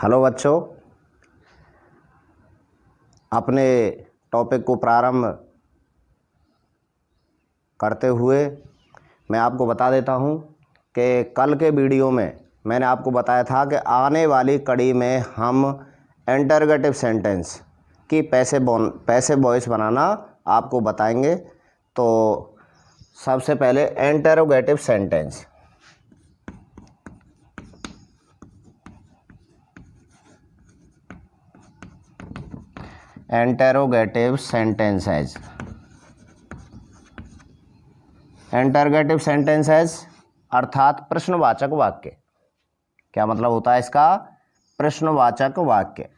Hello बच्चों, अपने topic को प्रारंभ करते हुए मैं आपको बता देता हूं कि कल के वीडियो में मैंने आपको बताया था कि आने वाली कड़ी में हम इंटरोगेटिव सेंटेंस की पैसिव वॉइस बनाना आपको बताएंगे। तो सबसे पहले interrogative sentence. Interrogative sentences. Interrogative sentences अर्थात प्रश्नवाचक वाक्य। क्या मतलब होता है इसका? प्रश्नवाचक वाक्य।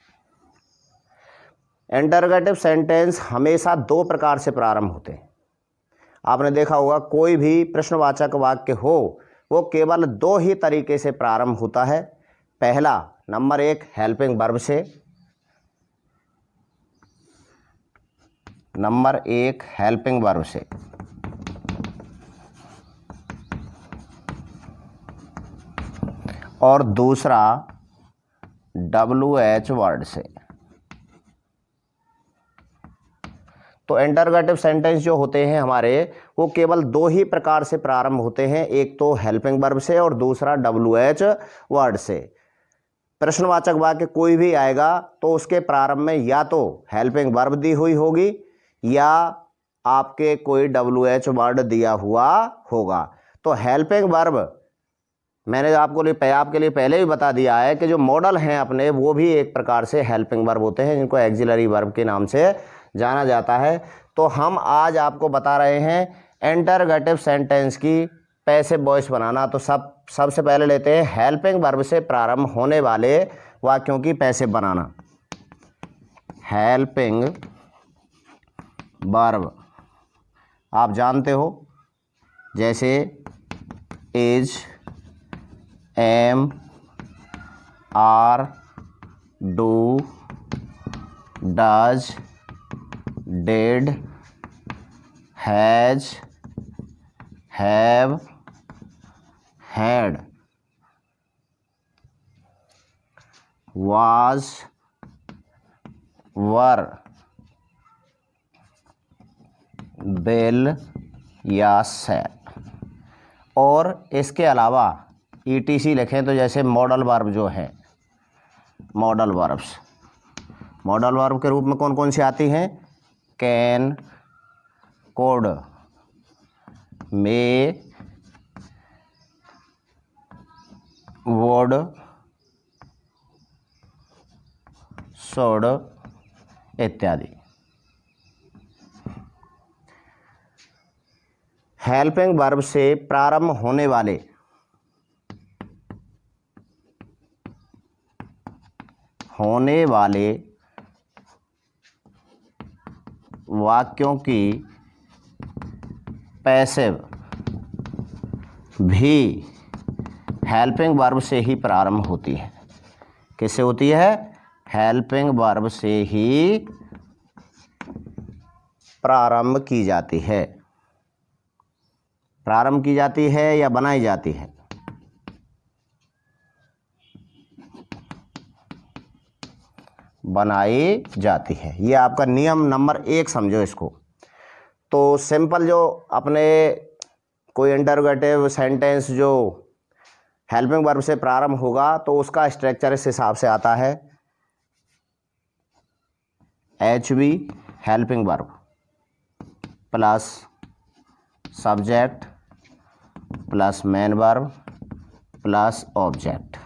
इंटरोगेटिव सेंटेंस हमेशा दो प्रकार से प्रारंभ होते हैं। आपने देखा होगा कोई भी प्रश्नवाचक वाक्य हो वो केवल दो ही तरीके से प्रारंभ होता है। पहला, नंबर 1 हेल्पिंग वर्ब से। नंबर 1 हेल्पिंग वर्ब से। और दूसरा WH वर्ड से। तो इंटरोगेटिव सेंटेंस जो होते हैं हमारे वो केवल दो ही प्रकार से प्रारंभ होते हैं, एक तो हेल्पिंग वर्ब से और दूसरा WH वर्ड से। प्रश्नवाचक वाक्य कोई भी आएगा तो उसके प्रारंभ में या तो हेल्पिंग वर्ब दी हुई होगी या आपके कोई WH वर्ड दिया हुआ होगा। तो हेल्पिंग वर्ब मैंने आपके लिए पहले ही बता दिया है कि जो मॉडल हैं अपने वो भी एक प्रकार से हेल्पिंग वर्ब होते हैं जिनको एक्सिलरी वर्ब के नाम से जाना जाता है। तो हम आज आपको बता रहे हैं इंटरोगेटिव सेंटेंस की पैसिव वॉइस बनाना। तो सबसे पहले लेते हैं हेल्पिंग वर्ब से प्रारंभ होने वाले वाक्यों की पैसिव बनाना। हेल्पिंग वर्ब आप जानते हो, जैसे is, am, are, do, does, did, has, have, had, was, were, will या सैड। और इसके अलावा ETC लिखें तो जैसे मॉडल वर्ब जो है, मॉडल वर्ब्स, मॉडल वर्ब के रूप में कौन कौन सी आती हैं? Can, code, may, would, should इत्यादि। हेल्पिंग वर्ब से प्रारंभ होने वाले वाक्यों की पैसिव भी हेल्पिंग वर्ब से ही प्रारंभ होती है। किससे होती है? हेल्पिंग वर्ब से ही प्रारंभ की जाती है। प्रारंभ की जाती है या बनाई जाती है? बनाई जाती है। ये आपका नियम नंबर 1 समझो इसको। तो सिंपल जो अपने कोई इंटरोगेटिव सेंटेंस जो हेल्पिंग वर्ब से प्रारंभ होगा तो उसका स्ट्रक्चर इस हिसाब से आता है। HV helping verb plus subject plus main verb plus object.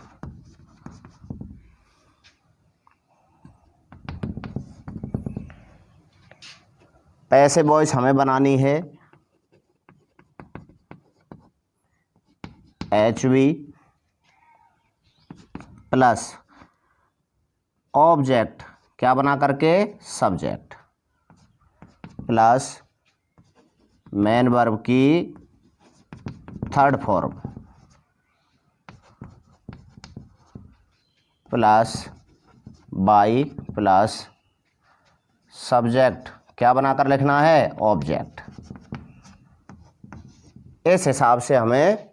Passive voice हमें बनानी है HV प्लस ऑब्जेक्ट, क्या बना करके? सब्जेक्ट, प्लस मेन वर्ब की third form plus by plus subject, क्या बनाकर लिखना है? ऑब्जेक्ट। इस हिसाब से हमें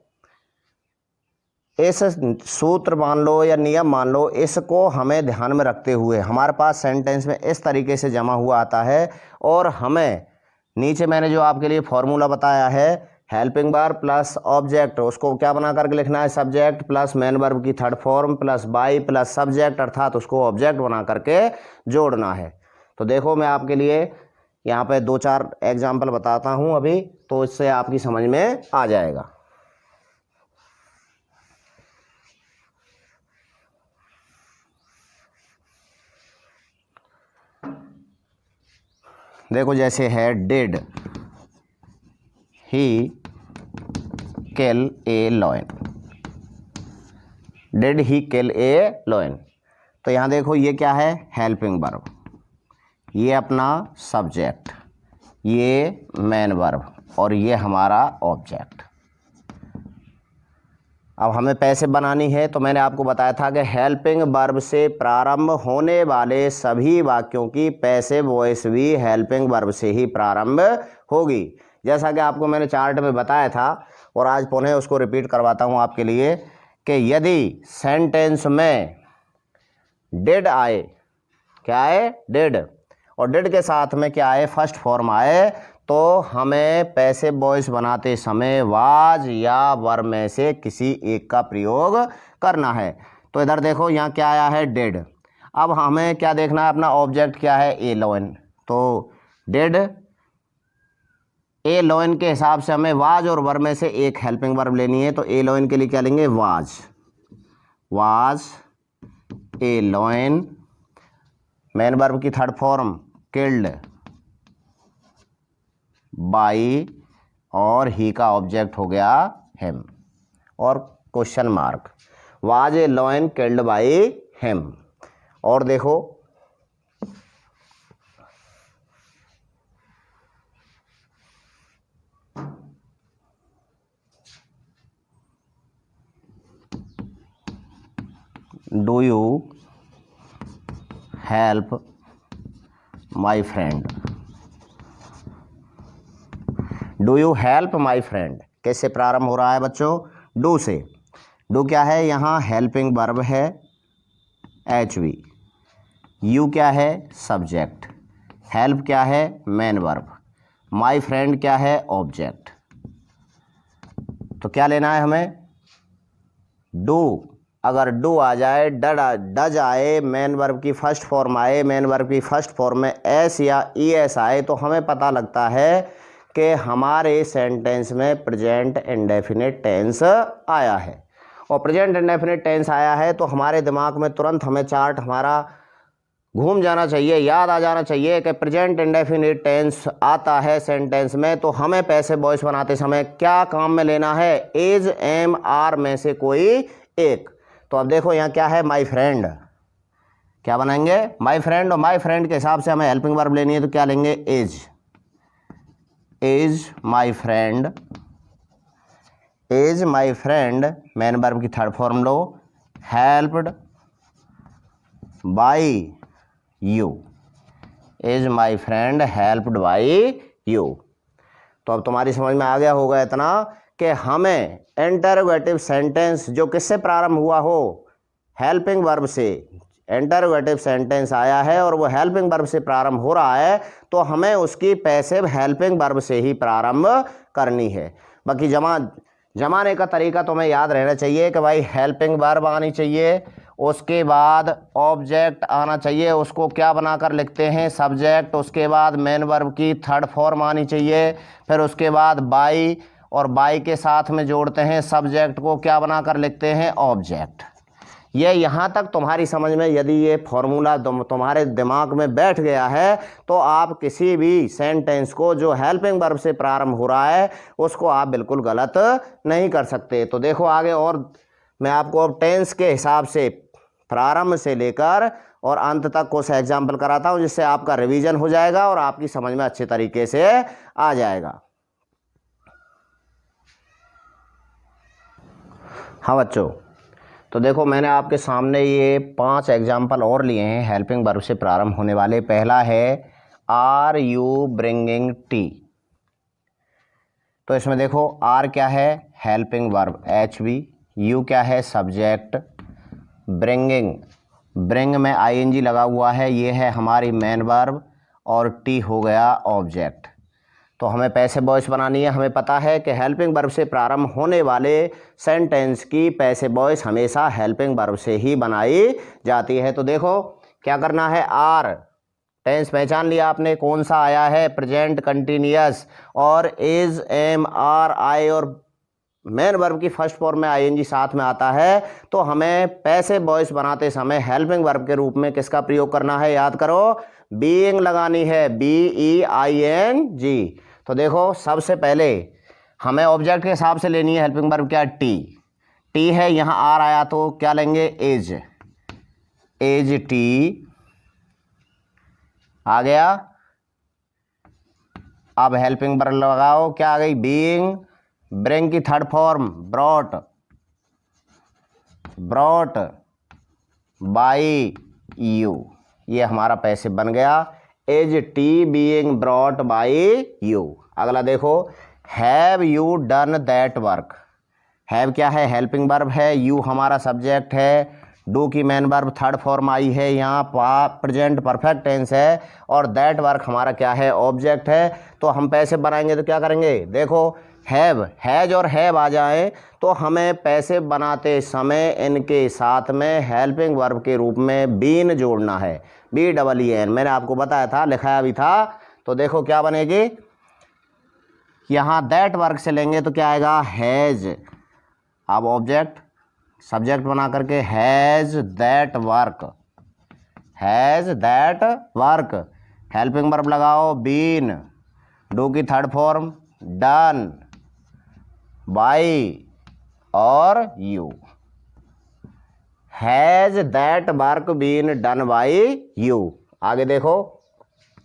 इस सूत्र मान लो या नियम मान लो, इसको हमें ध्यान में रखते हुए हमारे पास सेंटेंस में इस तरीके से जमा हुआ आता है, और हमें नीचे मैंने जो आपके लिए फॉर्मूला बताया है, हेल्पिंग वर्ब प्लस ऑब्जेक्ट, उसको क्या बना करके लिखना है, सब्जेक्ट प्लस मेन वर्ब की third form plus by plus subject, अर्थात उसको ऑब्जेक्ट बना करके जोड़ना है। तो देखो मैं आपके लिए यहाँ पे 2-4 एग्जाम्पल बताता हूँ अभी, तो इससे आपकी समझ में आ जाएगा। देखो जैसे है, did he kill A lion, did he kill A lion. तो यहाँ देखो ये क्या है, हेल्पिंग वर्ब, ये अपना सब्जेक्ट, ये मेन वर्ब, और ये हमारा ऑब्जेक्ट। अब हमें पैसिव बनानी है, तो मैंने आपको बताया था कि हेल्पिंग वर्ब से प्रारंभ होने वाले सभी वाक्यों की पैसिव वॉइस भी हेल्पिंग वर्ब से ही प्रारंभ होगी, जैसा कि आपको मैंने चार्ट में बताया था, और आज पुनः उसको रिपीट करवाता हूँ आपके लिए कि यदि सेंटेंस में डिड आए, क्या आए, डिड, और डिड के साथ में क्या आए, फर्स्ट फॉर्म आए, तो हमें पैसिव वॉइस बनाते समय वाज या वर में से किसी एक का प्रयोग करना है। तो इधर देखो यहाँ क्या आया है, डिड। अब हमें क्या देखना है, अपना ऑब्जेक्ट क्या है, ए लॉयन। तो डिड ए लॉयन के हिसाब से हमें वाज और वर में से एक हेल्पिंग वर्ब लेनी है। तो ए लॉयन के लिए क्या लेंगे, was, was a lion, main verb की थर्ड फॉर्म किल्ड बाई, और ही का ऑब्जेक्ट हो गया हिम, और question mark, was a lion killed by him. और देखो do you help my friend, do you help my friend कैसे प्रारंभ हो रहा है बच्चों, डू से। डू क्या है, यहाँ हेल्पिंग वर्ब है HV, यू क्या है, सब्जेक्ट, हेल्प क्या है, मेन वर्ब, माई फ्रेंड क्या है, ऑब्जेक्ट। तो क्या लेना है हमें, डू, अगर डू आ जाए, डज आए, मेन वर्ब की फर्स्ट फॉर्म आए, मेन वर्ब की फर्स्ट फॉर्म में एस या ES आए, तो हमें पता लगता है कि हमारे सेंटेंस में प्रेजेंट इंडेफिनिट टेंस आया है। और प्रेजेंट इंडेफिनिट टेंस आया है तो हमारे दिमाग में तुरंत हमें चार्ट हमारा घूम जाना चाहिए, याद आ जाना चाहिए कि प्रेजेंट इंडेफिनिट टेंस आता है सेंटेंस में, तो हमें पैसिव वॉइस बनाते समय क्या काम में लेना है, इज, एम, आर में से कोई एक। तो अब देखो यहाँ क्या है, माई फ्रेंड, क्या बनाएंगे, माई फ्रेंड, और माई फ्रेंड के हिसाब से हमें हेल्पिंग वर्ब लेनी है, तो क्या लेंगे, is my friend, is my friend, main verb की थर्ड फॉर्म लो, helped by you, is my friend helped by you. तो अब तुम्हारी समझ में आ गया होगा इतना कि हमें इंटरोगेटिव सेंटेंस जो किससे प्रारंभ हुआ हो, हेल्पिंग वर्ब से, इंटरोगेटिव सेंटेंस आया है और वो हेल्पिंग वर्ब से प्रारंभ हो रहा है, तो हमें उसकी पैसिव हेल्पिंग वर्ब से ही प्रारंभ करनी है। बाकी जमाने का तरीका तुम्हें याद रहना चाहिए कि भाई हेल्पिंग वर्ब आनी चाहिए, उसके बाद ऑब्जेक्ट आना चाहिए, उसको क्या बनाकर लिखते हैं, सब्जेक्ट, उसके बाद मेन वर्ब की थर्ड फॉर्म आनी चाहिए, फिर उसके बाद बाई, और बाई के साथ में जोड़ते हैं सब्जेक्ट को, क्या बनाकर लिखते हैं, ऑब्जेक्ट। ये यहाँ तक तुम्हारी समझ में यदि ये फॉर्मूला तुम्हारे दिमाग में बैठ गया है, तो आप किसी भी सेंटेंस को जो हेल्पिंग वर्ब से प्रारंभ हो रहा है उसको आप बिल्कुल गलत नहीं कर सकते। तो देखो आगे, और मैं आपको अब टेंस के हिसाब से प्रारंभ से लेकर और अंत तक कुछ एग्जाम्पल कराता हूँ, जिससे आपका रिवीजन हो जाएगा और आपकी समझ में अच्छे तरीके से आ जाएगा। हाँ बच्चों, तो देखो मैंने आपके सामने ये 5 एग्जाम्पल और लिए हैं हेल्पिंग वर्ब से प्रारंभ होने वाले। पहला है आर यू ब्रिंगिंग टी। तो इसमें देखो आर क्या है, हेल्पिंग वर्ब HV, यू क्या है सब्जेक्ट, ब्रिंगिंग, ब्रिंग में आईएनजी लगा हुआ है, ये है हमारी मेन वर्ब, और टी हो गया ऑब्जेक्ट। तो हमें पैसिव वॉइस बनानी है। हमें पता है कि हेल्पिंग वर्ब से प्रारंभ होने वाले सेंटेंस की पैसिव वॉइस हमेशा हेल्पिंग वर्ब से ही बनाई जाती है। तो देखो क्या करना है, आर टेंस पहचान लिया आपने, कौन सा आया है, प्रेजेंट कंटिन्यूअस, और इज, एम, आर, आई, और मेन वर्ब की फर्स्ट फॉर्म में आईएनजी साथ में आता है। तो हमें पैसिव वॉइस बनाते समय हेल्पिंग वर्ब के रूप में किसका प्रयोग करना है, याद करो, बीइंग लगानी है, BEING। तो देखो सबसे पहले हमें ऑब्जेक्ट के हिसाब से लेनी है हेल्पिंग वर्ब, क्या, टी है, यहाँ आर आया तो क्या लेंगे, एज टी आ गया। अब हेल्पिंग वर्ब लगाओ, क्या आ गई, बीइंग, ब्रिंग की third form brought by you, ये हमारा पैसिव बन गया, as T being brought by you. अगला देखो, have you done that work, have क्या है, हेल्पिंग वर्ब है, यू हमारा सब्जेक्ट है, डू की मेन वर्ब थर्ड फॉर्म आई है, यहाँ प्रेजेंट परफेक्ट टेंस है, और दैट वर्क हमारा क्या है, ऑब्जेक्ट है। तो हम पैसिव बनाएंगे तो क्या करेंगे, देखो हैव, हैज और हैव आ जाए तो हमें पैसिव बनाते समय इनके साथ में हेल्पिंग वर्ब के रूप में बीन जोड़ना है, BEEN, मैंने आपको बताया था, लिखाया भी था। तो देखो क्या बनेगी, यहाँ दैट वर्क से लेंगे तो क्या आएगा, हैज, अब ऑब्जेक्ट सब्जेक्ट बना करके has that work, helping verb लगाओ, बीन, डू की थर्ड फॉर्म डन बाई और you, has that work been done by you. आगे देखो,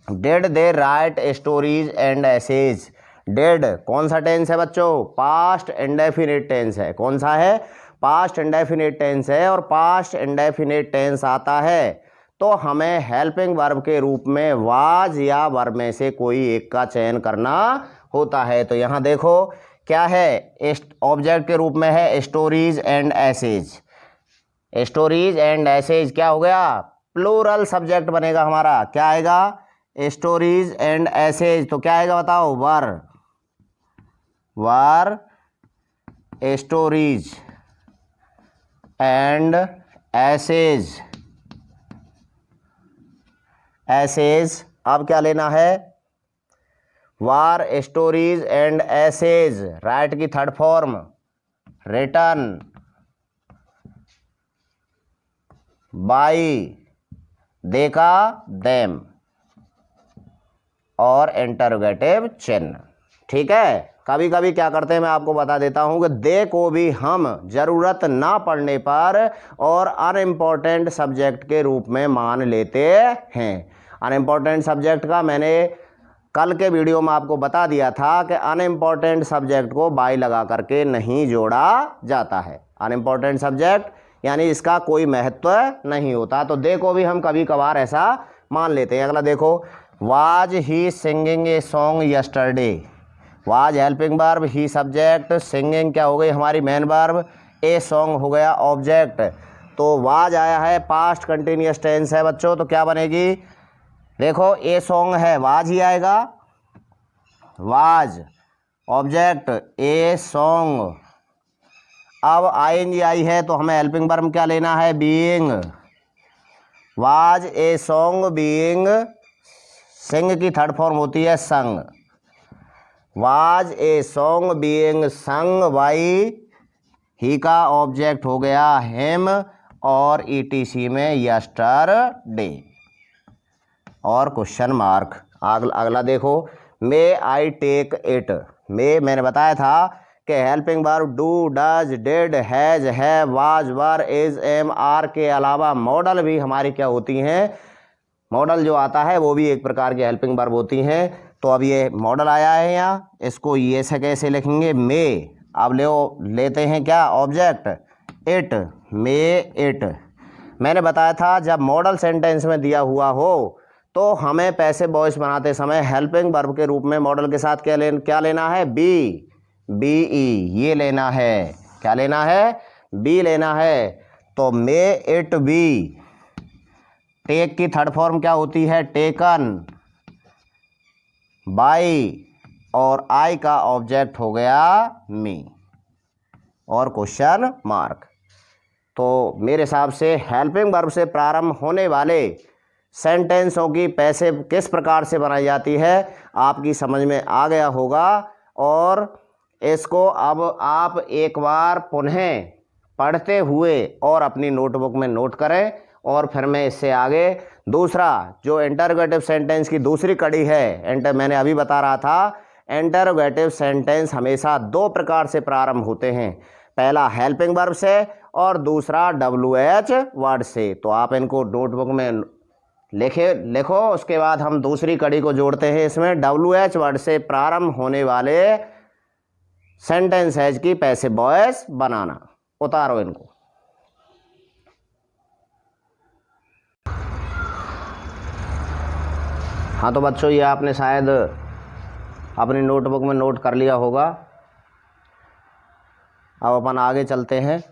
did they write stories and essays, did कौन सा टेंस है बच्चों, पास्ट इंडेफिनिट टेंस है, कौन सा है, पास्ट इंडेफिनिट टेंस है, और पास्ट इंडेफिनिट टेंस आता है तो हमें हेल्पिंग वर्ब के रूप में वाज या वर्ब में से कोई एक का चयन करना होता है। तो यहाँ देखो क्या है, ऑब्जेक्ट के रूप में है stories and essays, stories and essays क्या हो गया, प्लूरल सब्जेक्ट बनेगा हमारा, क्या आएगा, स्टोरीज एंड एसेज। तो क्या आएगा बताओ, वर स्टोरीज एंड एसेज, अब क्या लेना है, वार स्टोरीज एंड एसेज, राइट की थर्ड फॉर्म रिटन बाई, देखा, देम, और इंटरोगेटिव चिन्ह। ठीक है, कभी कभी क्या करते हैं मैं आपको बता देता हूं कि दे को भी हम जरूरत ना पड़ने पर और अनइम्पॉर्टेंट सब्जेक्ट के रूप में मान लेते हैं। अनइम्पॉर्टेंट सब्जेक्ट का मैंने कल के वीडियो में आपको बता दिया था कि अनइम्पॉर्टेंट सब्जेक्ट को बाई लगा करके नहीं जोड़ा जाता है, अनइम्पॉर्टेंट सब्जेक्ट यानी इसका कोई महत्व नहीं होता। तो दे को भी हम कभी कभार ऐसा मान लेते हैं। अगला देखो, was he singing a song yesterday, was helping verb, he subject, singing क्या हो गई हमारी मेन वर्ब, ए सॉन्ग हो गया ऑब्जेक्ट। तो वाज आया है, पास्ट कंटिन्यूअस टेंस है बच्चों, तो क्या बनेगी, देखो ए सॉन्ग है, वाज ही आएगा, वाज ऑब्जेक्ट, ए सॉन्ग। अब आईएनजी आई है तो हमें हेल्पिंग वर्ब क्या लेना है, being, was a song being, sing की थर्ड फॉर्म होती है sung, was a song being sung by, he का ऑब्जेक्ट हो गया हिम, और ईटीसी में यस्टरडे और क्वेश्चन मार्क। अगला देखो, मे आई टेक इट, मे मैंने बताया था कि helping verb do, does, did, has, have, was, were, is, am, are के अलावा मॉडल भी हमारी क्या होती हैं, मॉडल जो आता है वो भी एक प्रकार की हेल्पिंग वर्ब होती हैं। तो अब ये मॉडल आया है यहाँ, इसको ये से कैसे लिखेंगे, मे, अब लेते हैं क्या ऑब्जेक्ट, इट, मे इट। मैंने बताया था जब मॉडल सेंटेंस में दिया हुआ हो तो हमें पैसिव वॉइस बनाते समय हेल्पिंग वर्ब के रूप में मॉडल के साथ क्या लेना है, बी, BE, ये लेना है, क्या लेना है, बी लेना है तो मे इट बी। टेक की थर्ड फॉर्म क्या होती है? टेकन। बाई और आई का ऑब्जेक्ट हो गया मी और क्वेश्चन मार्क। तो मेरे हिसाब से हेल्पिंग वर्ब से प्रारंभ होने वाले सेंटेंसों की पैसिव किस प्रकार से बनाई जाती है आपकी समझ में आ गया होगा। और इसको अब आप एक बार पुनः पढ़ते हुए और अपनी नोटबुक में नोट करें और फिर मैं इससे आगे दूसरा जो इंटरोगेटिव सेंटेंस की दूसरी कड़ी है, मैंने अभी बता रहा था इंटरोगेटिव सेंटेंस हमेशा दो प्रकार से प्रारंभ होते हैं, पहला हेल्पिंग वर्ब से और दूसरा WH वर्ड से। तो आप इनको नोटबुक में लिखो, उसके बाद हम दूसरी कड़ी को जोड़ते हैं। इसमें WH वर्ड से प्रारंभ होने वाले सेंटेंसेज की पैसिव वॉइस बनाना। उतारो इनको। हाँ तो बच्चों, ये आपने शायद अपनी नोटबुक में नोट कर लिया होगा। अब अपन आगे चलते हैं।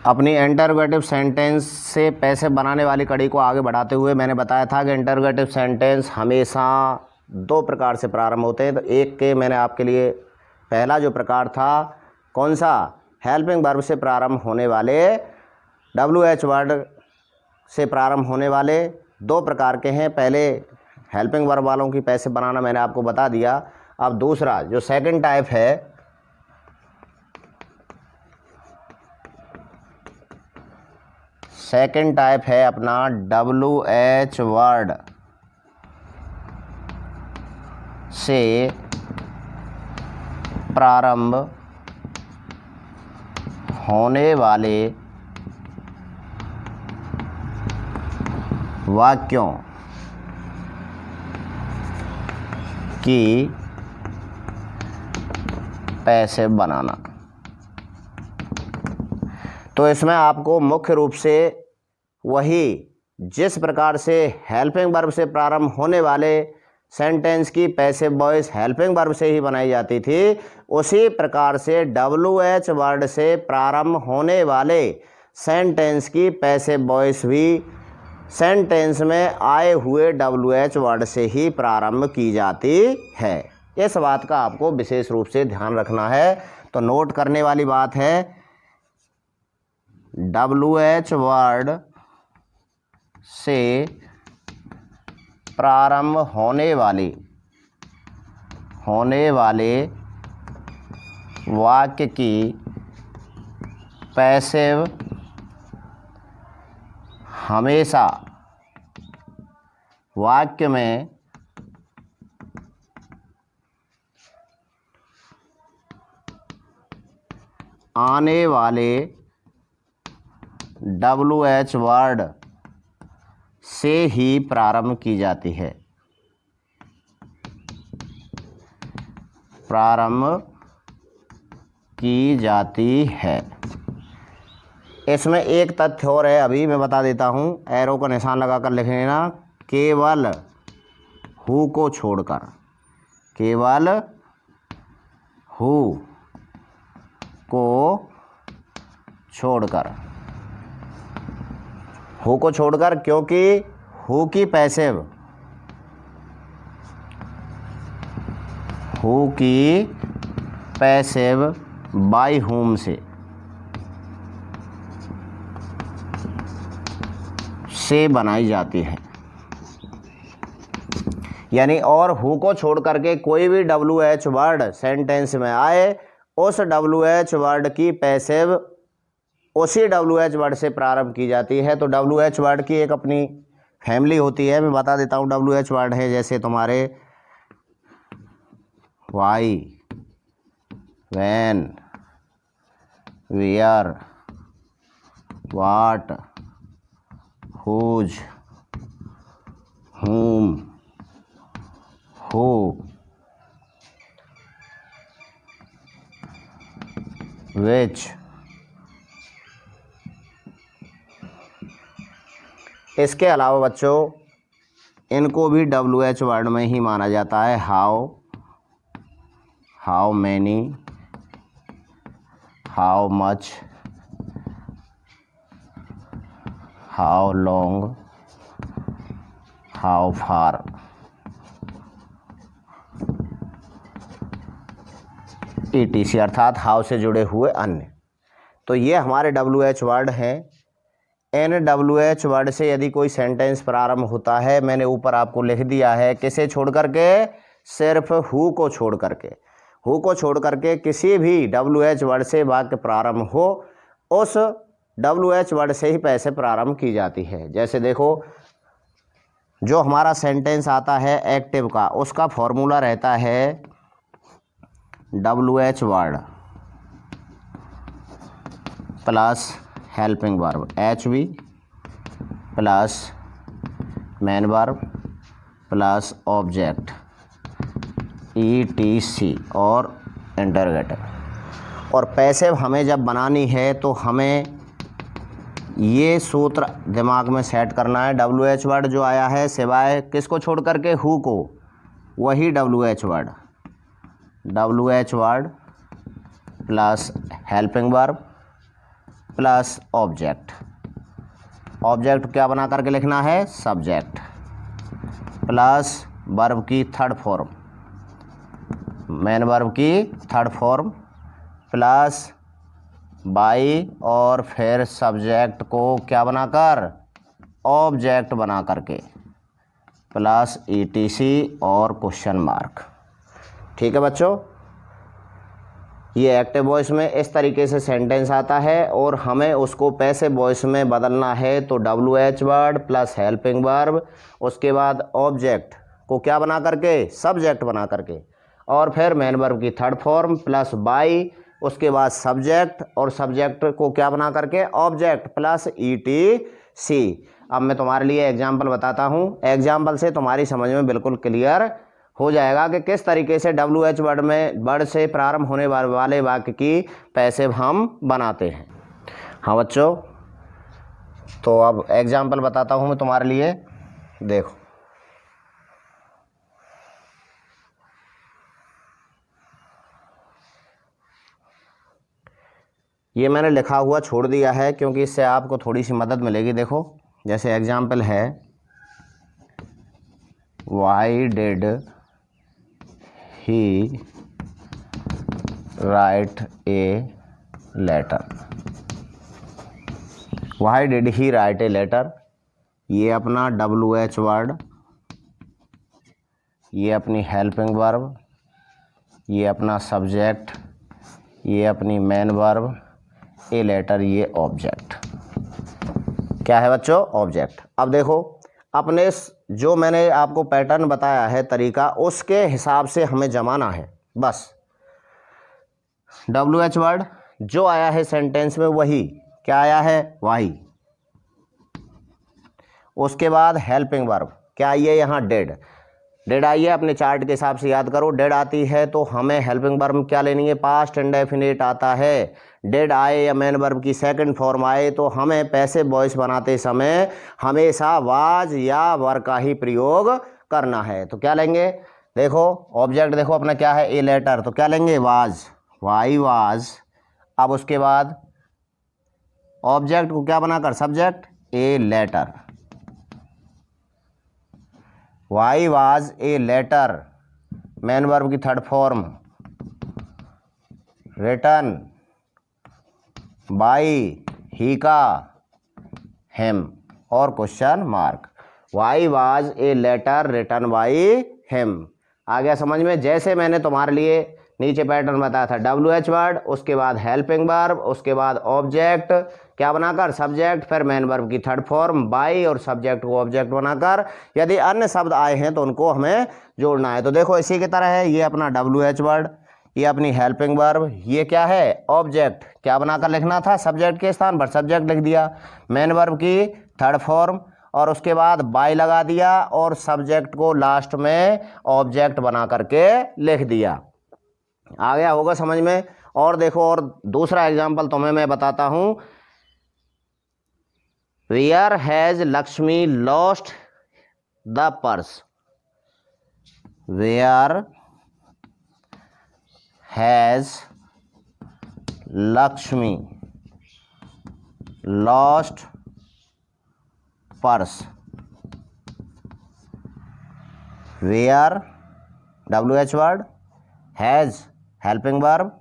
अपनी इंटरोगेटिव सेंटेंस से पैसे बनाने वाली कड़ी को आगे बढ़ाते हुए मैंने बताया था कि इंटरोगेटिव सेंटेंस हमेशा दो प्रकार से प्रारंभ होते हैं। तो एक के मैंने आपके लिए पहला जो प्रकार था कौन सा? हेल्पिंग वर्ब से प्रारंभ होने वाले WH वर्ड से प्रारंभ होने वाले दो प्रकार के हैं। पहले हेल्पिंग वर्ब वालों की पैसे बनाना मैंने आपको बता दिया। अब दूसरा जो सेकंड टाइप है, सेकंड टाइप है अपना WH वर्ड से प्रारंभ होने वाले वाक्यों की पैसिव बनाना। तो इसमें आपको मुख्य रूप से वही जिस प्रकार से हेल्पिंग वर्ब से प्रारंभ होने वाले सेंटेंस की पैसिव वॉइस हेल्पिंग वर्ब से ही बनाई जाती थी, उसी प्रकार से WH वर्ड से प्रारंभ होने वाले सेंटेंस की पैसिव वॉइस भी सेंटेंस में आए हुए WH वर्ड से ही प्रारंभ की जाती है। इस बात का आपको विशेष रूप से ध्यान रखना है। तो नोट करने वाली बात है, WH वर्ड से प्रारंभ होने वाले वाक्य की पैसिव हमेशा वाक्य में आने वाले WH वर्ड से ही प्रारंभ की जाती है। इसमें एक तथ्य और है, अभी मैं बता देता हूँ, एरो का निशान लगाकर लिख लेना। केवल हु को छोड़कर, केवल हु को छोड़कर, हु को छोड़कर, क्योंकि हु की पैसिव बाय हुम से बनाई जाती है। यानी और हु को छोड़ करके कोई भी WH वर्ड सेंटेंस में आए, उस WH वर्ड की पैसिव उसी WH वर्ड से प्रारंभ की जाती है। तो WH वर्ड की एक अपनी फैमिली होती है, मैं बता देता हूँ। WH वर्ड है जैसे तुम्हारे why, when, where, what, whose, whom, who, which। इसके अलावा बच्चों इनको भी WH वर्ड में ही माना जाता है। How, how many, how much, how long, how far. ETC अर्थात हाउ से जुड़े हुए अन्य। तो ये हमारे WH वर्ड हैं। NWH वर्ड से यदि कोई सेंटेंस प्रारंभ होता है, मैंने ऊपर आपको लिख दिया है, किसे छोड़ करके, सिर्फ हु को छोड़ करके। हु को छोड़ करके किसी भी WH वर्ड से वाक्य प्रारंभ हो, उस WH वर्ड से ही पैसे प्रारंभ की जाती है। जैसे देखो, जो हमारा सेंटेंस आता है एक्टिव का, उसका फॉर्मूला रहता है WH word plus helping verb HV plus main verb plus object ETC और इंटरगेटिव। और पैसिव हमें जब बनानी है तो हमें ये सूत्र दिमाग में सेट करना है। WH वर्ड जो आया है सिवाय किसको छोड़ करके, हु को, वही WH word. WH word plus helping verb plus object. Object क्या बना करके लिखना है, सब्जेक्ट, प्लस वर्ब की थर्ड फॉर्म, मेन वर्ब की थर्ड फॉर्म, प्लस बाई, और फिर सब्जेक्ट को क्या बनाकर, ऑब्जेक्ट बना करके, प्लस ETC और क्वेश्चन मार्क। ठीक है बच्चों, ये एक्टिव वॉइस में इस तरीके से सेंटेंस आता है। और हमें उसको पैसिव वॉइस में बदलना है तो WH word plus helping verb, उसके बाद ऑब्जेक्ट को क्या बना करके, सब्जेक्ट बना करके, और फिर मेन वर्ब की थर्ड फॉर्म प्लस बाई, उसके बाद सब्जेक्ट, और सब्जेक्ट को क्या बना करके, ऑब्जेक्ट प्लस ETC। अब मैं तुम्हारे लिए एग्जाम्पल बताता हूँ। एग्जाम्पल से तुम्हारी समझ में बिल्कुल क्लियर हो जाएगा कि किस तरीके से WH वर्ड से प्रारंभ होने वाले वाक्य की पैसिव हम बनाते हैं। हाँ बच्चों, तो अब एग्जाम्पल बताता हूँ मैं तुम्हारे लिए। देखो, ये मैंने लिखा हुआ छोड़ दिया है क्योंकि इससे आपको थोड़ी सी मदद मिलेगी। देखो, जैसे एग्जाम्पल है, why did he write a letter. Why did he write a letter, ये अपना WH वर्ड, ये अपनी हेल्पिंग वर्ब, ये अपना सब्जेक्ट, ये अपनी मेन वर्ब, ए लेटर ये ऑब्जेक्ट। क्या है बच्चों, ऑब्जेक्ट। अब देखो, अपने जो मैंने आपको पैटर्न बताया है, तरीका, उसके हिसाब से हमें जमाना है बस। WH वर्ड जो आया है सेंटेंस में वही, क्या आया है, वही। उसके बाद हेल्पिंग वर्ब क्या आई है, यहाँ डेड। डेड आई है, अपने चार्ट के हिसाब से याद करो। डेड आती है तो हमें हेल्पिंग वर्ब क्या लेनी है, पास्ट इंडेफिनिट आता है। डेड आए या मेन वर्ब की सेकंड फॉर्म आए तो हमें पैसिव वॉइस बनाते समय हमेशा वाज या वर का ही प्रयोग करना है। तो क्या लेंगे, देखो ऑब्जेक्ट, देखो अपना क्या है, ए लेटर, तो क्या लेंगे, वाज, वाई वाज। अब उसके बाद ऑब्जेक्ट को क्या बनाकर, subject, a letter, why was a letter, main verb की third form, written by he का हिम, और question mark. Why was a letter written by him. आ गया समझ में। जैसे मैंने तुम्हारे लिए नीचे पैटर्न बताया था WH वर्ड, उसके बाद हेल्पिंग वर्ब, उसके बाद ऑब्जेक्ट क्या बनाकर सब्जेक्ट, फिर मेन वर्ब की थर्ड फॉर्म बाई और सब्जेक्ट को ऑब्जेक्ट बनाकर यदि अन्य शब्द आए हैं तो उनको हमें जोड़ना है। तो देखो इसी की तरह है, ये अपना WH वर्ड, ये अपनी हेल्पिंग वर्ब, ये क्या है ऑब्जेक्ट, क्या बनाकर लिखना था सब्जेक्ट के स्थान पर सब्जेक्ट लिख दिया, मेन वर्ब की थर्ड फॉर्म और उसके बाद बाय लगा दिया और सब्जेक्ट को लास्ट में ऑब्जेक्ट बना करके लिख दिया। आ गया होगा समझ में। और देखो और दूसरा एग्जाम्पल तुम्हें मैं बताता हूं, where has Lakshmi lost the purse, where has Lakshmi lost purse, where WH word, has helping verb,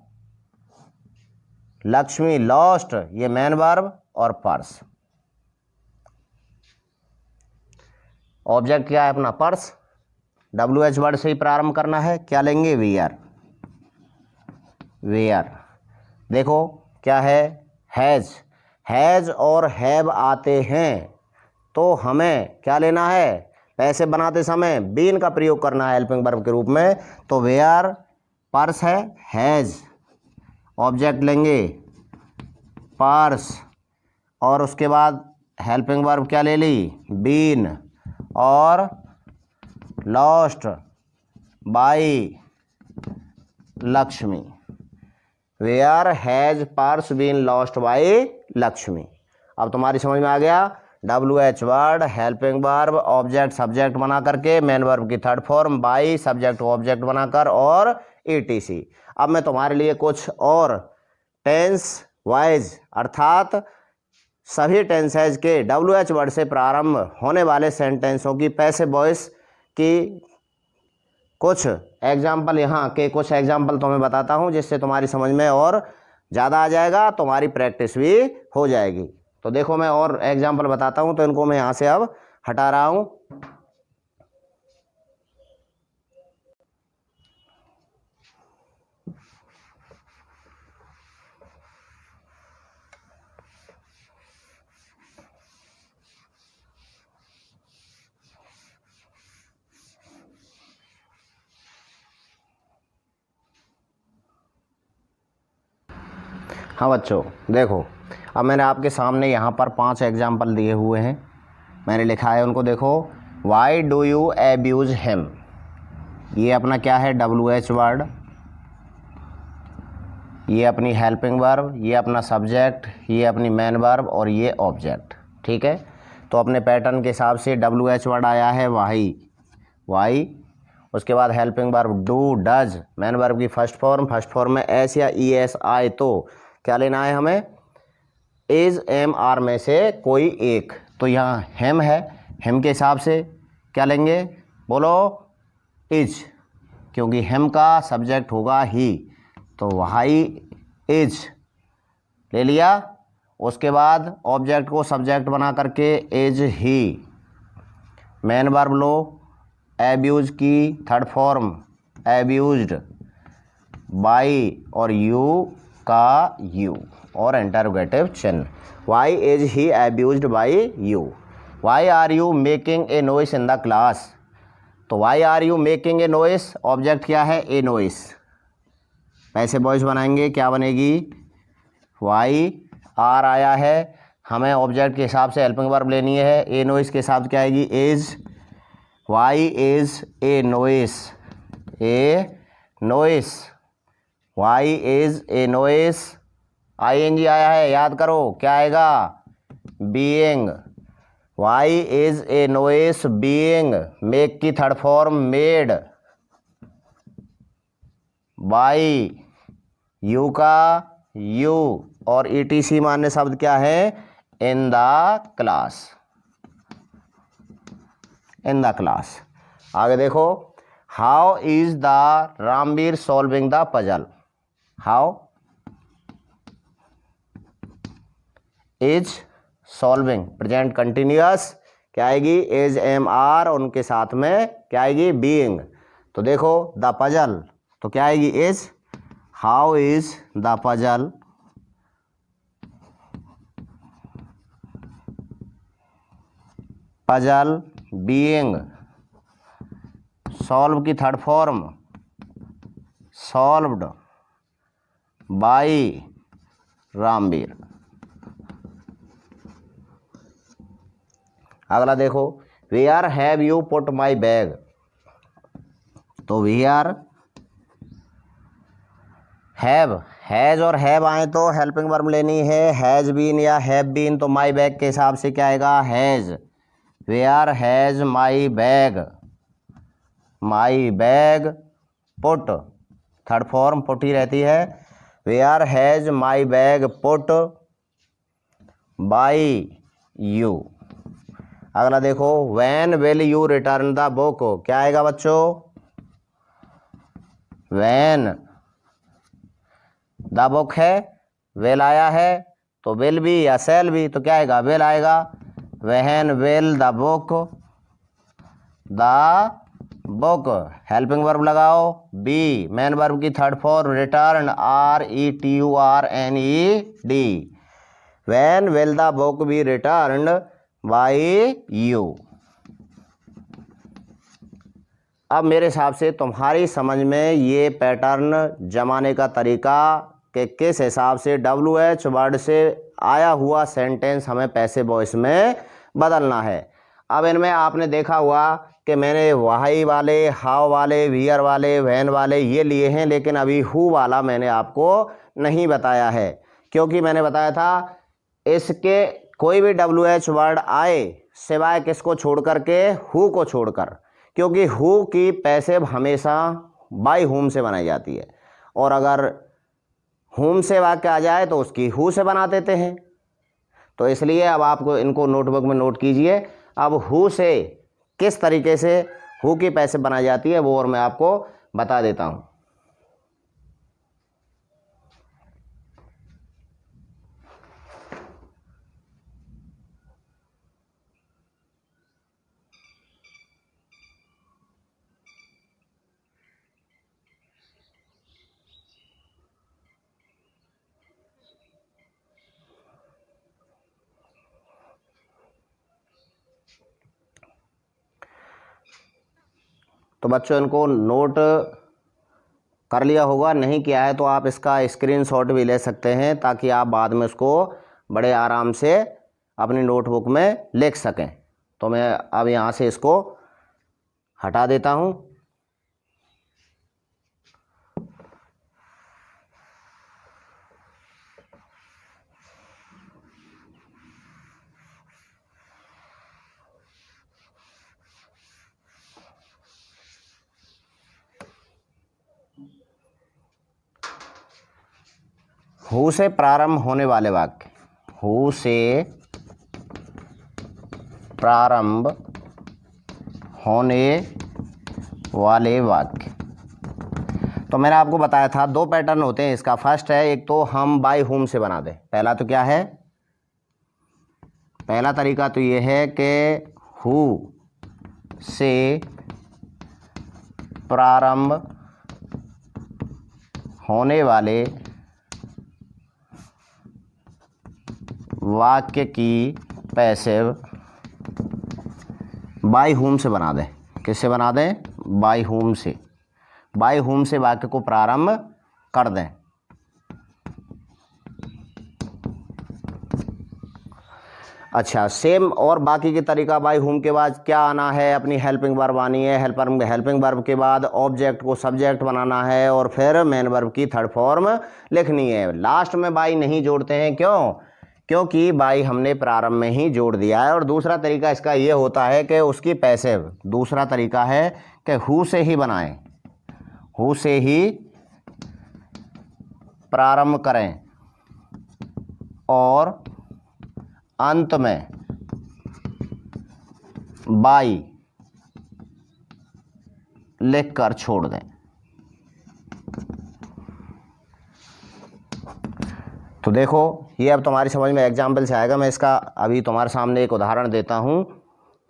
Lakshmi lost ये मेन वर्ब और पर्स ऑब्जेक्ट क्या है अपना पर्स, WH वर्ड से ही प्रारंभ करना है, क्या लेंगे वेयर, वेयर। देखो क्या है हैज, हैज और हैव आते हैं तो हमें क्या लेना है, पैसे बनाते समय बीन का प्रयोग करना है हेल्पिंग वर्ब के रूप में। तो वेयर पर्स है, हैज ऑब्जेक्ट लेंगे पर्स और उसके बाद हेल्पिंग वर्ब क्या ले ली बीन और lost by Lakshmi, where has purse been lost by Lakshmi. अब तुम्हारी समझ में आ गया, WH word, helping verb, object subject बना करके, मेन वर्ब की third form by, subject object बनाकर और ETC। अब मैं तुम्हारे लिए कुछ और टेंस वाइज अर्थात सभी टेंसेज के WH वर्ड से प्रारंभ होने वाले सेंटेंसों की पैसिव वॉइस की कुछ एग्जाम्पल, यहाँ के कुछ एग्जाम्पल तुम्हें बताता हूँ जिससे तुम्हारी समझ में और ज़्यादा आ जाएगा, तुम्हारी प्रैक्टिस भी हो जाएगी। तो देखो मैं और एग्जाम्पल बताता हूँ, तो इनको मैं यहाँ से अब हटा रहा हूँ। हाँ बच्चों देखो, अब मैंने आपके सामने यहाँ पर 5 एग्जाम्पल दिए हुए हैं, मैंने लिखा है उनको देखो। Why do you abuse him, ये अपना क्या है WH वर्ड, ये अपनी हेल्पिंग वर्ब, ये अपना सब्जेक्ट, ये अपनी मेन वर्ब और ये ऑब्जेक्ट। ठीक है, तो अपने पैटर्न के हिसाब से WH वर्ड आया है वाई, वाई, उसके बाद helping verb do does, main verb की फर्स्ट फॉर्म में एस या ES आए तो क्या लेना है हमें, इज एम आर में से कोई एक। तो यहाँ हेम है, हेम के हिसाब से क्या लेंगे बोलो इज, क्योंकि हेम का सब्जेक्ट होगा ही, तो वाई इज ले लिया। उसके बाद ऑब्जेक्ट को सब्जेक्ट बना करके इज ही, मेन वर्ब लो एब्यूज की थर्ड फॉर्म एब्यूज्ड बाई और यू का यू और इंटरोगेटिव चिन्ह, why is he abused by you, why are you making a noise in the class, तो why are you making a noise, object क्या है ए noise, पैसे voice बनाएंगे क्या बनेगी वाई आर आया है, हमें ऑब्जेक्ट के हिसाब से हेल्पिंग वर्ब लेनी है, ए नॉइस के हिसाब से क्या आएगी is, why is a noise, a noise, why is a noise, ING आया है याद करो क्या आएगा being, why is a noise being, make की third form made by, you का यू और ETC मान्य शब्द क्या है in the class, in the class. आगे देखो, how is the Ramveer solving the puzzle, how is solving present continuous क्या आएगी इज एम आर, उनके साथ में क्या आएगी बीइंग, तो देखो द पजल तो क्या आएगी is, how is the puzzle being solve की third form solved by Ramveer. अगला देखो, where have you put my bag. तो वेयर हैव, हैज और हैव आए तो हेल्पिंग वर्ब लेनी है, हैज बीन या हैव बीन, तो माई बैग के हिसाब से क्या आएगा, has. Where has my bag, my bag put, third form put ही रहती है। Where has my bag put bye you. अगला देखो, when will you return the book. क्या आएगा बच्चों, व्हेन द बुक है, विल आया है तो विल भी या सेल भी, तो क्या आएगा, विल आएगा। When will the book, helping verb लगाओ बी, मेन वर्ब की third form return RETURNED। When will the book be returned by you. अब मेरे हिसाब से तुम्हारी समझ में ये पैटर्न जमाने का तरीका कि किस हिसाब से WH वर्ड से आया हुआ सेंटेंस हमें पैसिव वॉइस में बदलना है। अब इनमें आपने देखा हुआ कि मैंने वाई वाले, हाउ वाले, वियर वाले, वैन वाले ये लिए हैं, लेकिन अभी हु वाला मैंने आपको नहीं बताया है, क्योंकि मैंने बताया था इसके कोई भी WH वर्ड आए सिवाय किसको छोड़ करके, हु को छोड़कर, क्योंकि हु की पैसिव हमेशा बाय हुम से बनाई जाती है, और अगर हुम से वाक्य आ जाए तो उसकी हु से बना देते हैं। तो इसलिए अब आपको इनको नोटबुक में नोट कीजिए। अब हु से किस तरीके से हु की पैसिव बनाई जाती है वो और मैं आपको बता देता हूँ। तो बच्चों इनको नोट कर लिया होगा, नहीं किया है तो आप इसका स्क्रीनशॉट भी ले सकते हैं, ताकि आप बाद में उसको बड़े आराम से अपनी नोटबुक में लिख सकें। तो मैं अब यहाँ से इसको हटा देता हूँ। हु से प्रारंभ होने वाले वाक्य, हु से प्रारंभ होने वाले वाक्य। तो मैंने आपको बताया था दो पैटर्न होते हैं इसका। फर्स्ट है, एक तो हम बाय हुम से बना दें। पहला तो क्या है, पहला तरीका तो ये है कि हु से प्रारंभ होने वाले वाक्य की पैसिव बाय हुम से बना दें। किससे बना दें, बाय हुम से। बाय हुम से वाक्य को प्रारंभ कर दें। अच्छा, सेम और बाकी के तरीका, बाय हुम के बाद क्या आना है, अपनी हेल्पिंग वर्ब आनी है, हेल्पिंग वर्ब के बाद ऑब्जेक्ट को सब्जेक्ट बनाना है, और फिर मेन वर्ब की थर्ड फॉर्म लिखनी है। लास्ट में बाय नहीं जोड़ते हैं, क्यों, क्योंकि बाय हमने प्रारंभ में ही जोड़ दिया है। और दूसरा तरीका इसका ये होता है कि उसकी पैसिव, दूसरा तरीका है कि हु से ही बनाएं, हु से ही प्रारंभ करें और अंत में बाय लिखकर छोड़ दें। तो देखो, ये अब तुम्हारी समझ में एग्जाम्पल से आएगा। मैं इसका अभी तुम्हारे सामने एक उदाहरण देता हूं,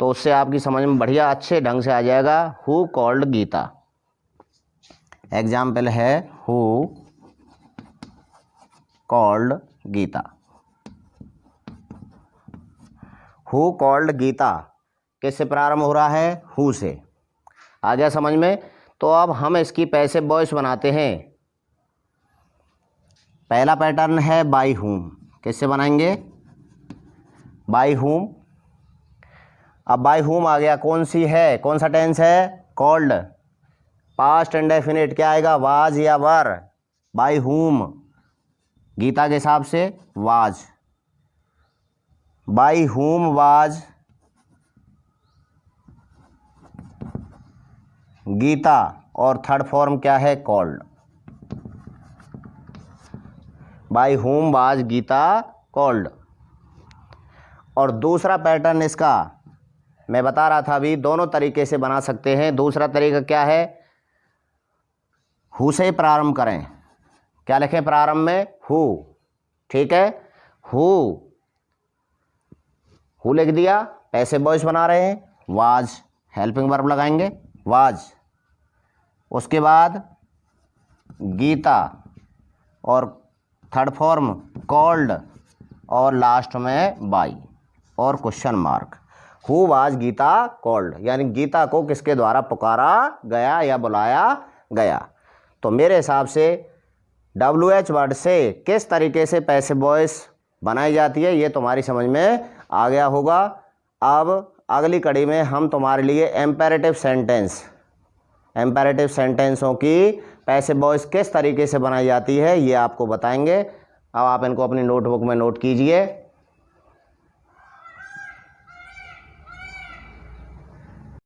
तो उससे आपकी समझ में बढ़िया अच्छे ढंग से आ जाएगा। Who called Geeta. एग्जाम्पल है, who called Geeta. Who called Geeta किससे प्रारंभ हो रहा है? हु से। आ गया समझ में? तो अब हम इसकी पैसिव वॉइस बनाते हैं। पहला पैटर्न है बाय हुम। किससे बनाएंगे? By whom. अब बाय हुम आ गया, कौन सी है, कौन सा टेंस है? कॉल्ड। पास्ट इंडेफिनिट क्या आएगा? वाज या वर? बाय हुम गीता के हिसाब से was. By whom was Geeta, और थर्ड फॉर्म क्या है? Called. By whom was Geeta called. और दूसरा पैटर्न इसका मैं बता रहा था अभी, दोनों तरीके से बना सकते हैं। दूसरा तरीका क्या है? हु से प्रारंभ करें। क्या लिखें प्रारंभ में? हु। ठीक है, हु लिख दिया, पैसिव वॉइस बना रहे हैं। वाज हेल्पिंग वर्ब लगाएंगे, वाज। उसके बाद गीता और थर्ड फॉर्म कॉल्ड, और लास्ट में बाई और question mark. Who was Geeta called, यानी गीता को किसके द्वारा पुकारा गया या बुलाया गया। तो मेरे हिसाब से WH वर्ड से किस तरीके से पैसिव वॉइस बनाई जाती है ये तुम्हारी समझ में आ गया होगा। अब अगली कड़ी में हम तुम्हारे लिए एम्पेरेटिव सेंटेंसों की पैसिव वॉइस किस तरीके से बनाई जाती है ये आपको बताएंगे। अब आप इनको अपनी नोटबुक में नोट कीजिए।